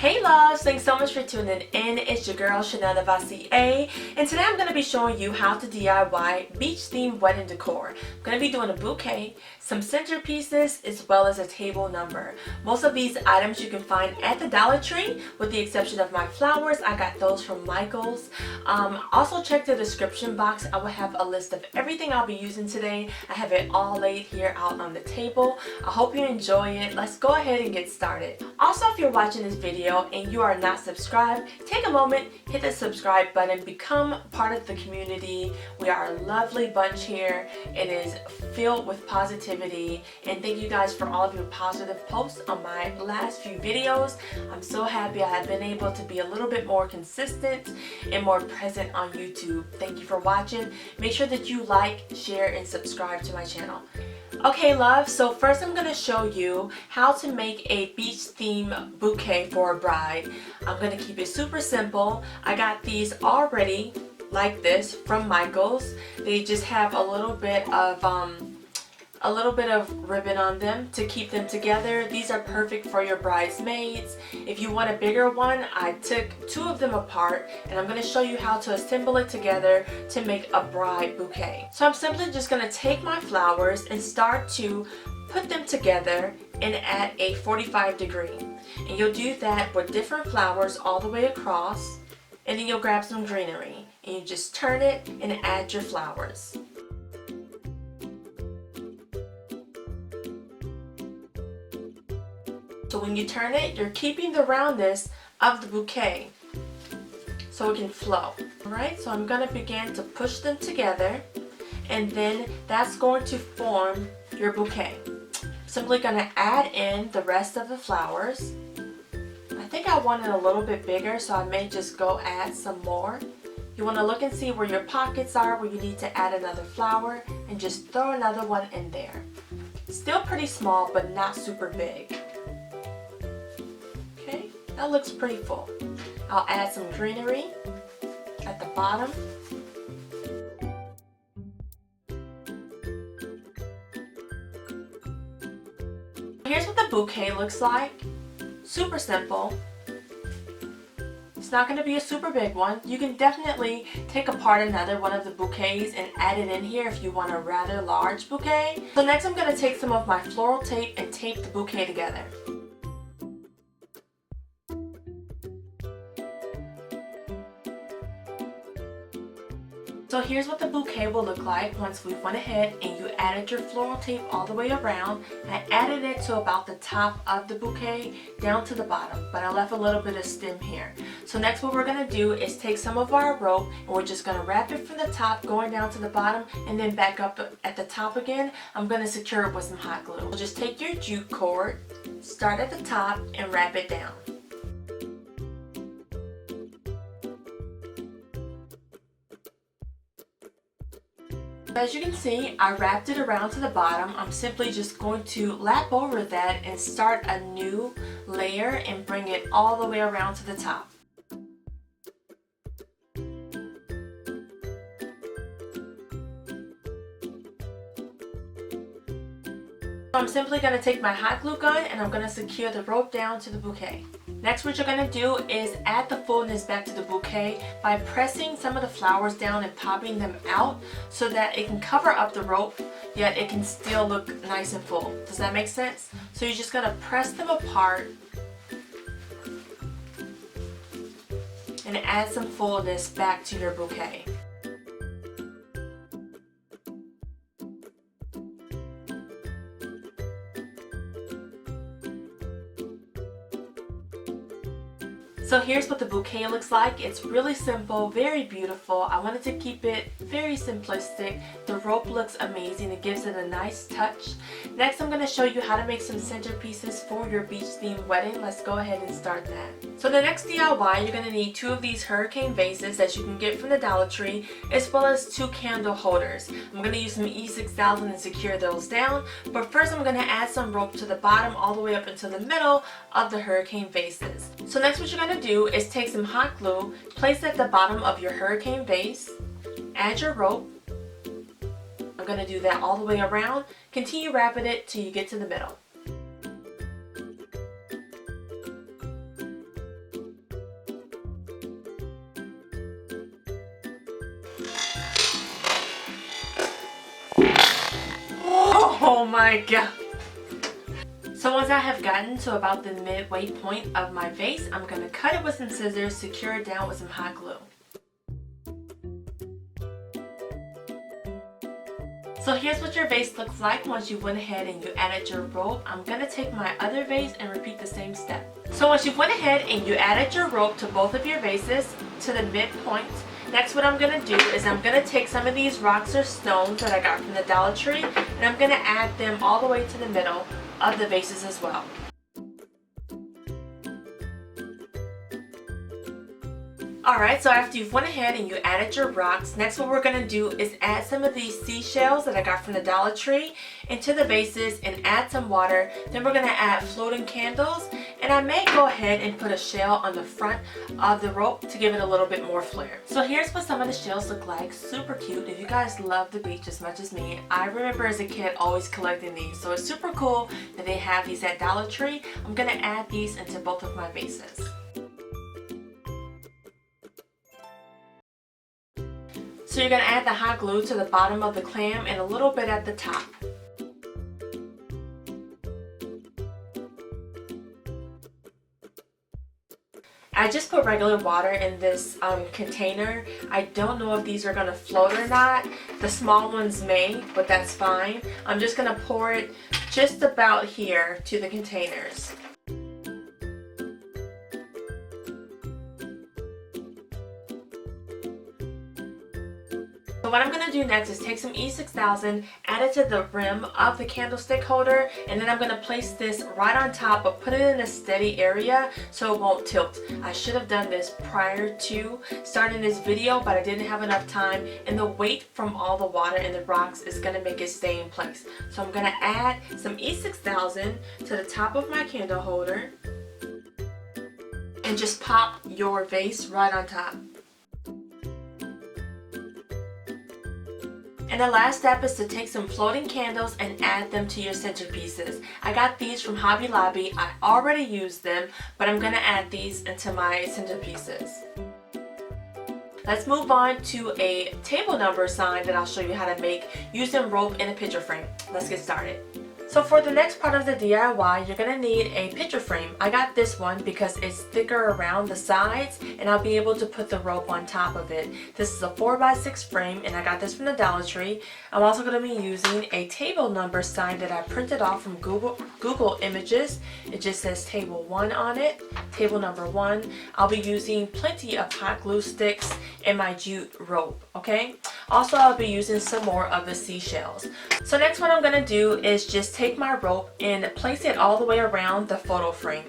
Hey loves, thanks so much for tuning in. It's your girl Chanelle Novosey, and today I'm going to be showing you how to DIY beach themed wedding decor. I'm going to be doing a bouquet, some centerpieces, as well as a table number. Most of these items you can find at the Dollar Tree, with the exception of my flowers. I got those from Michael's. Also check the description box. I will have a list of everything I'll be using today. I have it all laid here out on the table. I hope you enjoy it. Let's go ahead and get started. Also, if you're watching this video and you are not subscribed, take a moment, hit the subscribe button, become part of the community. We are a lovely bunch here. It is filled with positivity, and thank you guys for all of your positive posts on my last few videos. I'm so happy I have been able to be a little bit more consistent and more present on YouTube. Thank you for watching. Make sure that you like, share, and subscribe to my channel. Okay love, so first I'm going to show you how to make a beach theme bouquet for a bride. I'm going to keep it super simple. I got these already like this from Michael's. They just have a little bit of ribbon on them to keep them together. These are perfect for your bridesmaids. If you want a bigger one, I took two of them apart and I'm going to show you how to assemble it together to make a bride bouquet. So I'm simply just going to take my flowers and start to put them together and at a 45-degree. And you'll do that with different flowers all the way across, and then you'll grab some greenery and you just turn it and add your flowers. So when you turn it, you're keeping the roundness of the bouquet so it can flow. Alright, so I'm going to begin to push them together, and then that's going to form your bouquet. Simply going to add in the rest of the flowers. I think I want it a little bit bigger, so I may just go add some more. You want to look and see where your pockets are, where you need to add another flower, and just throw another one in there. Still pretty small, but not super big. That looks pretty full. I'll add some greenery at the bottom. Here's what the bouquet looks like. Super simple. It's not going to be a super big one. You can definitely take apart another one of the bouquets and add it in here if you want a rather large bouquet. So next I'm going to take some of my floral tape and tape the bouquet together. So here's what the bouquet will look like once we went ahead and you added your floral tape all the way around. I added it to about the top of the bouquet down to the bottom, but I left a little bit of stem here. So next what we're going to do is take some of our rope and we're just going to wrap it from the top going down to the bottom and then back up at the top again. I'm going to secure it with some hot glue. So just take your jute cord, start at the top, and wrap it down. As you can see, I wrapped it around to the bottom. I'm simply just going to lap over that and start a new layer and bring it all the way around to the top. So I'm simply going to take my hot glue gun and I'm going to secure the rope down to the bouquet. Next, what you're going to do is add the fullness back to the bouquet by pressing some of the flowers down and popping them out so that it can cover up the rope, yet it can still look nice and full. Does that make sense? So you're just going to press them apart and add some fullness back to your bouquet. So here's what the bouquet looks like. It's really simple, very beautiful. I wanted to keep it very simplistic. The rope looks amazing. It gives it a nice touch. Next, I'm going to show you how to make some centerpieces for your beach themed wedding. Let's go ahead and start that. So the next DIY, you're going to need two of these hurricane vases that you can get from the Dollar Tree, as well as two candle holders. I'm going to use some E6000 and secure those down. But first, I'm going to add some rope to the bottom all the way up into the middle of the hurricane vases. So next, what you're going to do is take some hot glue, place it at the bottom of your hurricane vase, add your rope. I'm going to do that all the way around. Continue wrapping it till you get to the middle. Oh my god. So once I have gotten to about the midway point of my vase, I'm going to cut it with some scissors, secure it down with some hot glue. So here's what your vase looks like once you went ahead and you added your rope. I'm going to take my other vase and repeat the same step. So once you went ahead and you added your rope to both of your vases to the midpoint, next what I'm going to do is I'm going to take some of these rocks or stones that I got from the Dollar Tree and I'm going to add them all the way to the middle of the vases as well. Alright, so after you've went ahead and you added your rocks, next what we're going to do is add some of these seashells that I got from the Dollar Tree into the vases and add some water. Then we're going to add floating candles, and I may go ahead and put a shell on the front of the rope to give it a little bit more flair. So here's what some of the shells look like. Super cute. If you guys love the beach as much as me, I remember as a kid always collecting these. So it's super cool that they have these at Dollar Tree. I'm going to add these into both of my vases. So you're going to add the hot glue to the bottom of the clam and a little bit at the top. I just put regular water in this container. I don't know if these are going to float or not. The small ones may, but that's fine. I'm just going to pour it just about here to the containers. So what I'm going to do next is take some E6000, add it to the rim of the candlestick holder, and then I'm going to place this right on top, but put it in a steady area so it won't tilt. I should have done this prior to starting this video, but I didn't have enough time, and the weight from all the water and the rocks is going to make it stay in place. So I'm going to add some E6000 to the top of my candle holder and just pop your vase right on top. And the last step is to take some floating candles and add them to your centerpieces. I got these from Hobby Lobby. I already used them, but I'm going to add these into my centerpieces. Let's move on to a table number sign that I'll show you how to make using rope and a picture frame. Let's get started. So for the next part of the DIY, you're going to need a picture frame. I got this one because it's thicker around the sides and I'll be able to put the rope on top of it. This is a 4x6 frame and I got this from the Dollar Tree. I'm also going to be using a table number sign that I printed off from Google Images. It just says table 1 on it, table number 1. I'll be using plenty of hot glue sticks and my jute rope, okay? Also, I'll be using some more of the seashells. So next what I'm going to do is just take my rope and place it all the way around the photo frame.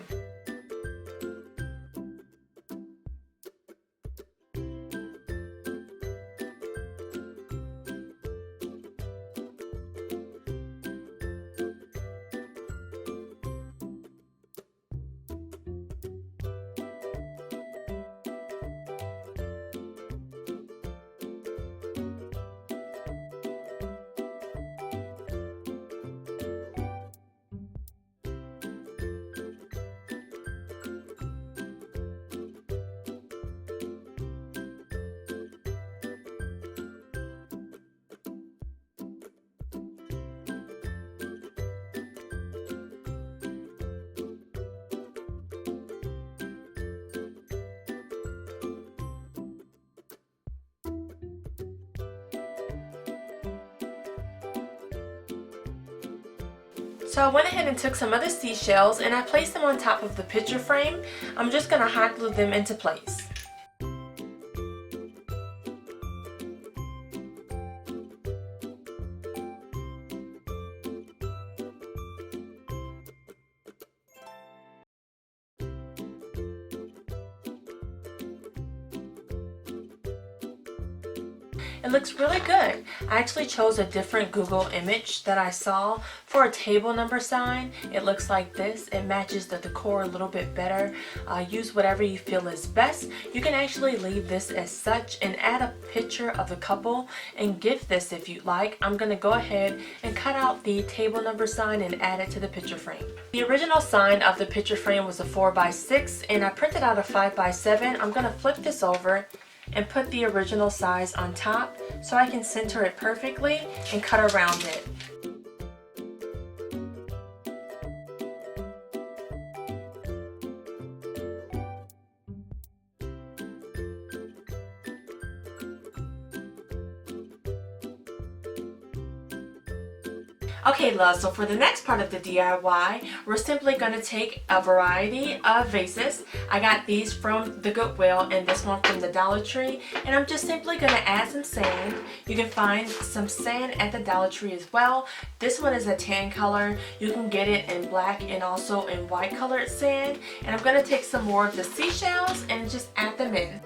So I went ahead and took some of the seashells and I placed them on top of the picture frame. I'm just going to hot glue them into place. It looks really good. I actually chose a different Google image that I saw for a table number sign. It looks like this. It matches the decor a little bit better. Use whatever you feel is best. You can actually leave this as such and add a picture of the couple and gift this if you'd like. I'm going to go ahead and cut out the table number sign and add it to the picture frame. The original sign of the picture frame was a 4x6 and I printed out a 5x7. I'm going to flip this over and put the original size on top so I can center it perfectly and cut around it. Okay, love, so for the next part of the DIY, we're simply going to take a variety of vases. I got these from the Goodwill and this one from the Dollar Tree, and I'm just simply going to add some sand. You can find some sand at the Dollar Tree as well. This one is a tan color. You can get it in black and also in white colored sand. And I'm going to take some more of the seashells and just add them in.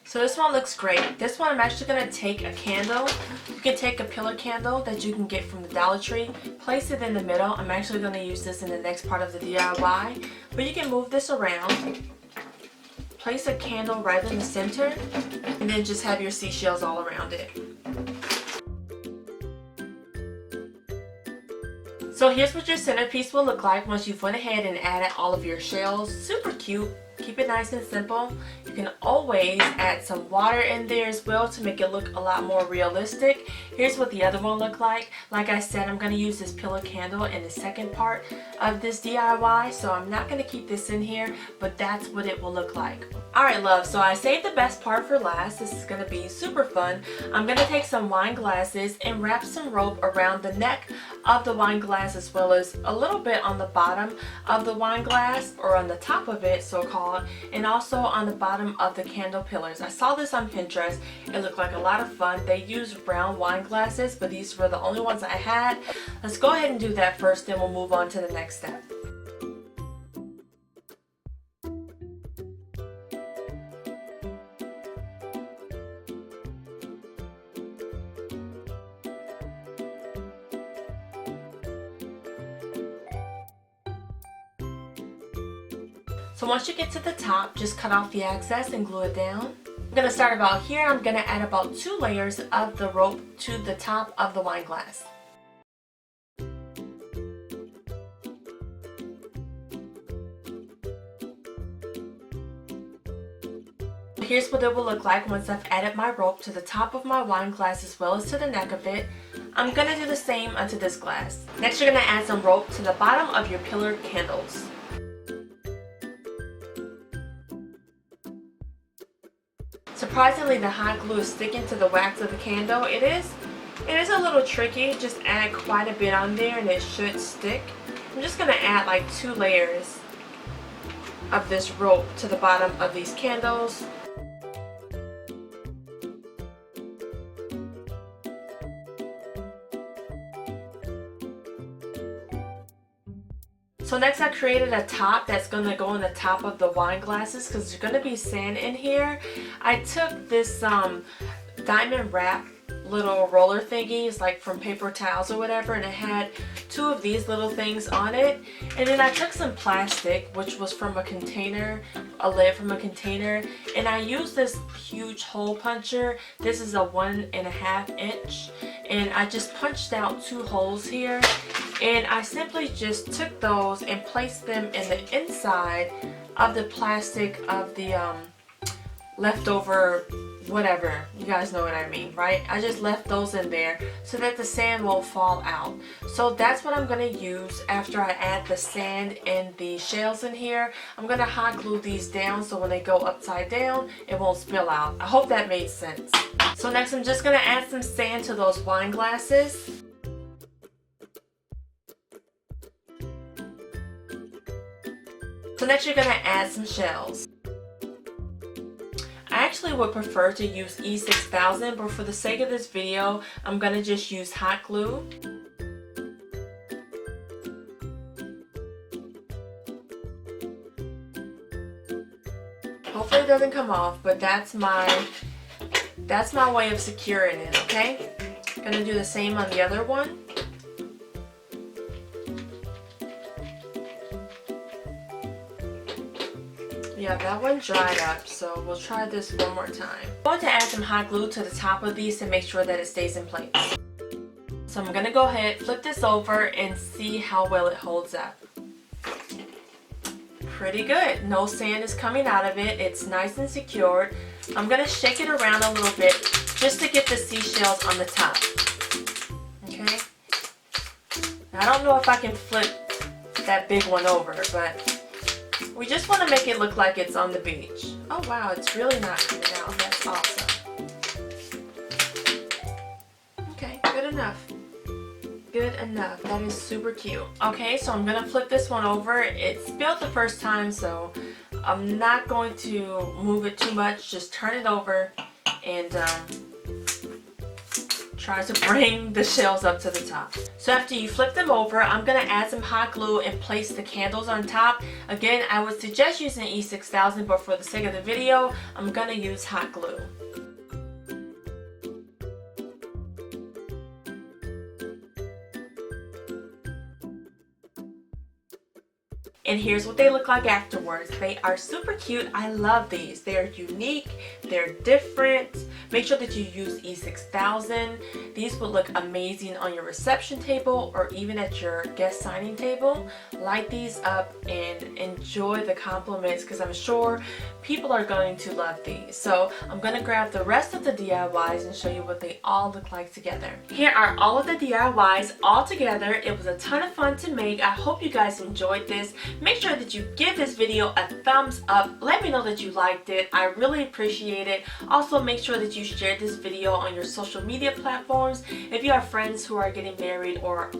So this one looks great. This one I'm actually going to take a candle. You can take a pillar candle that you can get from the Dollar Tree, place it in the middle. I'm actually going to use this in the next part of the DIY. But you can move this around, place a candle right in the center, and then just have your seashells all around it. So here's what your centerpiece will look like once you've went ahead and added all of your shells. Super cute. Keep it nice and simple. You can always add some water in there as well to make it look a lot more realistic. Here's what the other one looked like. Like I said, I'm going to use this pillar candle in the second part of this DIY, so I'm not going to keep this in here, but that's what it will look like. Alright, love, so I saved the best part for last. This is going to be super fun. I'm going to take some wine glasses and wrap some rope around the neck of the wine glass, as well as a little bit on the bottom of the wine glass, or on the top of it, so called, and also on the bottom of the candle pillars. I saw this on Pinterest. It looked like a lot of fun. They used round wine glasses, but these were the only ones I had. Let's go ahead and do that first, then we'll move on to the next step. So once you get to the top, just cut off the excess and glue it down. I'm going to start about here. I'm going to add about 2 layers of the rope to the top of the wine glass. Here's what it will look like once I've added my rope to the top of my wine glass as well as to the neck of it. I'm going to do the same onto this glass. Next, you're going to add some rope to the bottom of your pillar candles. Surprisingly, the hot glue is sticking to the wax of the candle. It is a little tricky. Just add quite a bit on there and it should stick. I'm just going to add like 2 layers of this rope to the bottom of these candles. So next, I created a top that's going to go on the top of the wine glasses because there's going to be sand in here. I took this diamond wrap little roller thingies, like from paper towels or whatever, and it had 2 of these little things on it. And then I took some plastic, which was from a container, a lid from a container, and I used this huge hole puncher. This is a 1.5 inch, and I just punched out 2 holes here, and I simply just took those and placed them in the inside of the plastic of the leftover whatever, you guys know what I mean, right? I just left those in there so that the sand won't fall out. So that's what I'm going to use after I add the sand and the shells in here. I'm going to hot glue these down so when they go upside down, it won't spill out. I hope that made sense. So next, I'm just going to add some sand to those wine glasses. So next, you're going to add some shells. I actually would prefer to use E6000, but for the sake of this video, I'm going to just use hot glue. Hopefully it doesn't come off, but that's my way of securing it, okay? I'm going to do the same on the other one. Yeah, that one dried up, so we'll try this one more time. I'm going to add some hot glue to the top of these to make sure that it stays in place. So I'm going to go ahead, flip this over, and see how well it holds up. Pretty good. No sand is coming out of it. It's nice and secured. I'm going to shake it around a little bit just to get the seashells on the top. Okay? I don't know if I can flip that big one over, but we just want to make it look like it's on the beach. Oh wow, it's really not coming out. That's awesome. Okay, good enough. Good enough. That is super cute. Okay, so I'm going to flip this one over. It spilled the first time, so I'm not going to move it too much. Just turn it over and try to bring the shells up to the top. So after you flip them over, I'm going to add some hot glue and place the candles on top. Again, I would suggest using E6000, but for the sake of the video, I'm going to use hot glue. And here's what they look like afterwards. They are super cute. I love these. They're unique. They're different. Make sure that you use E6000. These would look amazing on your reception table or even at your guest signing table. Light these up and enjoy the compliments because I'm sure people are going to love these. So I'm going to grab the rest of the DIYs and show you what they all look like together. Here are all of the DIYs all together. It was a ton of fun to make. I hope you guys enjoyed this. Make sure that you give this video a thumbs up. Let me know that you liked it. I really appreciate it. Also, make sure that you share this video on your social media platforms. If you have friends who are getting married or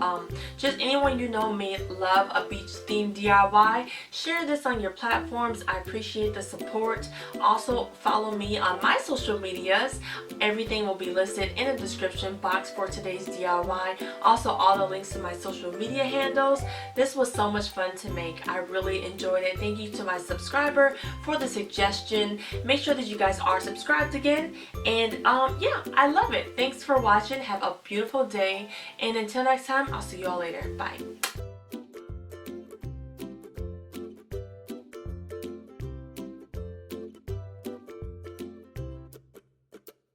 just anyone you know may love a beach themed DIY, share this on your platforms. I appreciate the support. Also, follow me on my social medias. Everything will be listed in the description box for today's DIY. Also, all the links to my social media handles. This was so much fun to make. I really enjoyed it. Thank you to my subscriber for the suggestion. Make sure that you guys are subscribed again. And yeah, I love it. Thanks for watching. Have a beautiful day. And until next time, I'll see you all later. Bye.